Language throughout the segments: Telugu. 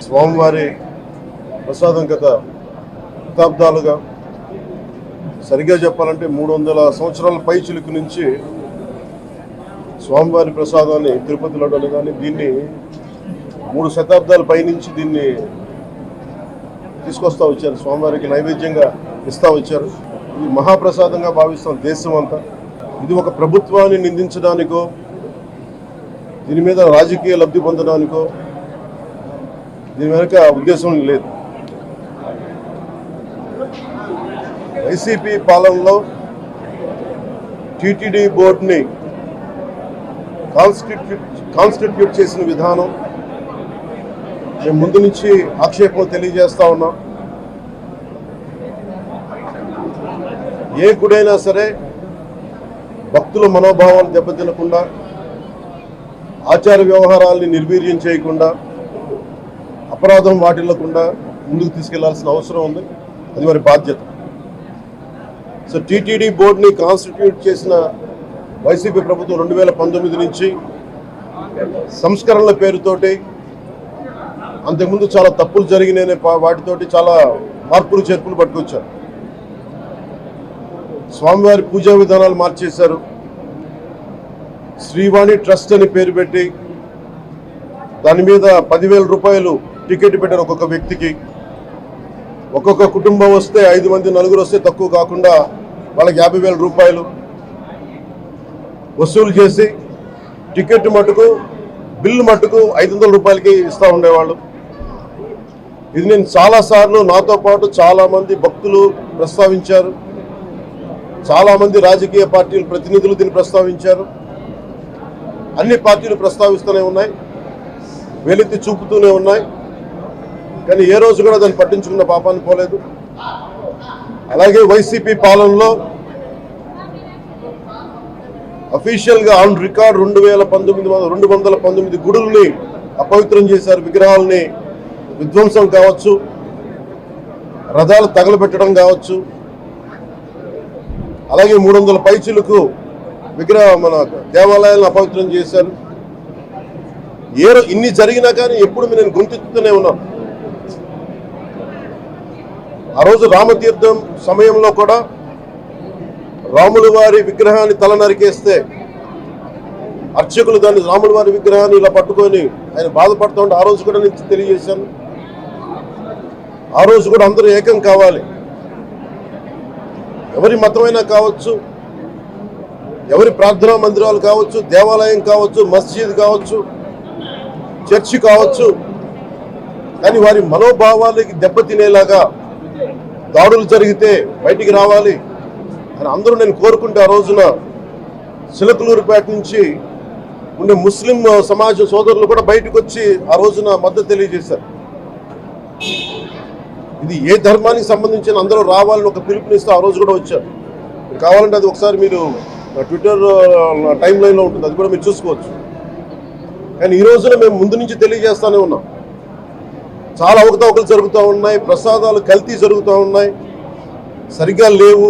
స్వామివారి ప్రసాదం గత శతాబ్దాలుగా, సరిగ్గా చెప్పాలంటే 300 సంవత్సరాల పై చిలుకు నుంచి స్వామివారి ప్రసాదాన్ని తిరుపతి లడ్డూలు కానీ దీన్ని 3 శతాబ్దాల పైనుంచి దీన్ని తీసుకొస్తూ వచ్చారు. స్వామివారికి నైవేద్యంగా ఇస్తూ వచ్చారు. ఇది మహాప్రసాదంగా భావిస్తాం దేశం అంతా. ఇది ఒక ప్రభుత్వాన్ని నిందించడానికో, దీని మీద రాజకీయ లబ్ధి పొందడానికో దీని వెనుక ఉద్దేశం లేదు. వైసీపీ పాలనలో టీటీడీ బోర్డుని కాన్స్టిట్యూట్ చేసిన విధానం మేము ముందు నుంచి ఆక్షేపం తెలియజేస్తా ఉన్నాం. ఏ గుడైనా సరే భక్తుల మనోభావాలు దెబ్బతినకుండా, ఆచార వ్యవహారాల్ని నిర్వీర్యం చేయకుండా, అపరాధం వాటిల్లకుండా ముందుకు తీసుకెళ్లాల్సిన అవసరం ఉంది. అది వారి బాధ్యత. సో టీటీడీ బోర్డుని కాన్స్టిట్యూట్ చేసిన వైసీపీ ప్రభుత్వం 2019 నుంచి సంస్కరణల పేరుతోటి, అంతకుముందు చాలా తప్పులు జరిగినాయనే వాటితోటి చాలా మార్పులు చేర్పులు పట్టుకొచ్చారు. స్వామివారి పూజా విధానాలు మార్చేశారు. శ్రీవాణి ట్రస్ట్ అని పేరు పెట్టి దాని మీద 10,000 రూపాయలు టికెట్ పెట్టారు ఒక్కొక్క వ్యక్తికి. ఒక్కొక్క కుటుంబం వస్తే 5 మంది 4 వస్తే తక్కువ కాకుండా వాళ్ళకి 50,000 రూపాయలు వసూలు చేసి టికెట్ మట్టుకు, బిల్లు మట్టుకు 500 రూపాయలకి ఇస్తూ ఉండేవాళ్ళు. ఇది నేను చాలాసార్లు, నాతో పాటు చాలామంది భక్తులు ప్రస్తావించారు. చాలామంది రాజకీయ పార్టీల ప్రతినిధులు దీన్ని ప్రస్తావించారు. అన్ని పార్టీలు ప్రస్తావిస్తూనే ఉన్నాయి, వేలెత్తి చూపుతూనే ఉన్నాయి. కానీ ఏ రోజు కూడా దాన్ని పట్టించుకున్న పాపాన్ని పోలేదు. అలాగే వైసీపీ పాలనలో అఫీషియల్గా ఆన్ రికార్డ్ 219 గుడుల్ని అపవిత్రం చేశారు. విగ్రహాలని విధ్వంసం కావచ్చు, రథాలు తగలబెట్టడం కావచ్చు, అలాగే 300 పైచిలకు మన దేవాలయాలను అపవిత్రం చేశారు. ఇన్ని జరిగినా కానీ ఎప్పుడు నేను గుర్తిస్తూనే ఉన్నాను. ఆ రోజు రామతీర్థం సమయంలో కూడా రాముల వారి విగ్రహాన్ని తల నరికేస్తే అర్చకులు దాన్ని, రాముల వారి విగ్రహాన్ని ఇలా పట్టుకొని ఆయన బాధపడుతూ ఉంటే ఆ రోజు కూడా నేను తెలియజేశాను. ఆ రోజు కూడా అందరూ ఏకం కావాలి. ఎవరి మతమైనా కావచ్చు, ఎవరి ప్రార్థనా మందిరాలు కావచ్చు, దేవాలయం కావచ్చు, మస్జిద్ కావచ్చు, చర్చి కావచ్చు, కానీ వారి మనోభావాలకి దెబ్బతినేలాగా దాడులు జరిగితే బయటికి రావాలి అని అందరూ నేను కోరుకుంటే, ఆ రోజున చిలకలూరుపేట నుంచి ఉండే ముస్లిం సమాజ సోదరులు కూడా బయటకు వచ్చి ఆ రోజున మద్దతు తెలియజేశారు. ఇది ఏ ధర్మానికి సంబంధించిన అందరూ రావాలని ఒక పిలుపునిస్తే ఆ రోజు కూడా వచ్చారు. కావాలంటే అది ఒకసారి మీరు ట్విట్టర్ టైం లైన్లో ఉంటుంది, అది కూడా మీరు చూసుకోవచ్చు. కానీ ఈ రోజున మేము ముందు నుంచి తెలియజేస్తూనే ఉన్నాం. చాలా అవకతవకలు జరుగుతూ ఉన్నాయి, ప్రసాదాలు కల్తీ జరుగుతూ ఉన్నాయి, సరిగ్గా లేవు,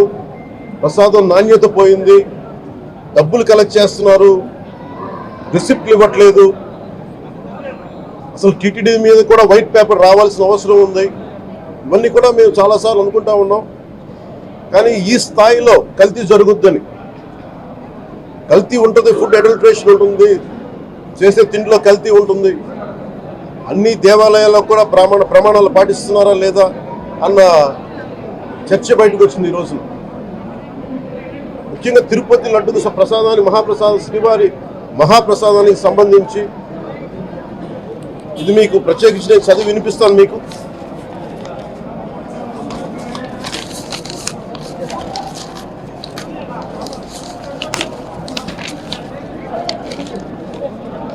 ప్రసాదం నాణ్యత పోయింది, డబ్బులు కలెక్ట్ చేస్తున్నారు, రిసిప్ట్లు ఇవ్వట్లేదు. అసలు టీటీడీ మీద కూడా వైట్ పేపర్ రావాల్సిన అవసరం ఉంది. ఇవన్నీ కూడా మేము చాలాసార్లు అనుకుంటా ఉన్నాం. కానీ ఈ స్థాయిలో కల్తీ జరుగుద్దని, కల్తీ ఉంటుంది, ఫుడ్ అడల్ట్రేషన్ ఉంటుంది, చేసే తిండిలో కల్తీ ఉంటుంది, అన్ని దేవాలయాల్లో కూడా ప్రమాణాలు పాటిస్తున్నారా లేదా అన్న చర్చ బయటకు వచ్చింది. ఈరోజు ముఖ్యంగా తిరుపతి లడ్డు ప్రసాదాన్ని, మహాప్రసాదం, శ్రీవారి మహాప్రసాదానికి సంబంధించి ఇది మీకు ప్రత్యేకించి నేను చదివి వినిపిస్తాను మీకు.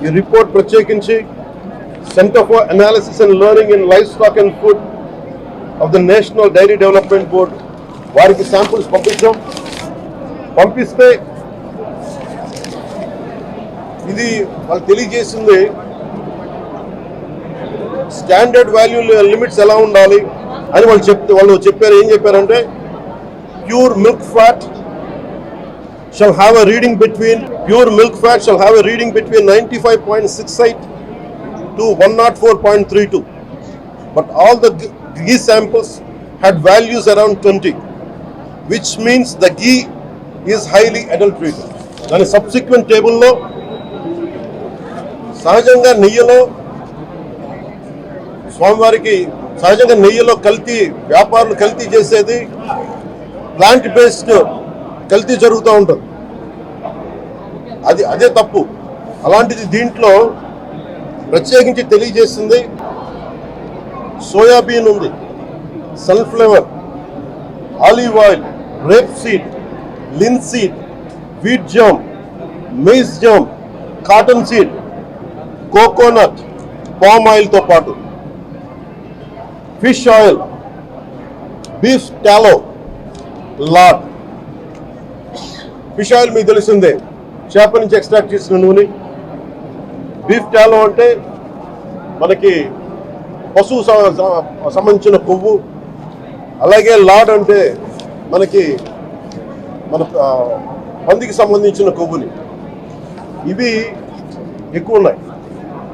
ఈ రిపోర్ట్ ప్రత్యేకించి center for analysis and learning in livestock and food of the national dairy development board వారికి శాంపుల్స్ పంపించాం. పంపిస్తే ఇది వాళ్ళు తెలియజేసింది స్టాండర్డ్ వాల్యూ లిమిట్స్ ఎలా ఉండాలి అని వాళ్ళు చెప్పారు. ఏం చెప్పారంటే pure milk fat shall have a reading between 95.68 to 104.32. but all the ghee samples had values around 20, which means the ghee is highly adulterated. దాని సబ్సిక్వెంట్ టేబుల్లో సహజంగా నెయ్యిలో కల్తీ వ్యాపారులు కల్తీ చేసేది ప్లాంట్ బేస్డ్ కల్తీ జరుగుతూ ఉంటుంది. అదే తప్పు. అలాంటిది దీంట్లో ప్రత్యేకించి తెలియజేస్తుంది సోయాబీన్ ఉంది, sunflower, olive oil, rapeseed, linseed, wheat germ, maize germ, cottonseed, coconut, palm ఆయిల్తో పాటు fish oil, beef tallow, lard. Fish oil మీకు తెలిసిందే, చేప నుంచి ఎక్స్ట్రాక్ట్ చేసిన నూనె. బీఫ్ టాలో అంటే మనకి పశువు సంబంధించిన కొవ్వు. అలాగే లాడ్ అంటే మనకి మన పందికి సంబంధించిన కొవ్వుని. ఇవి ఎక్కువ ఉన్నాయి.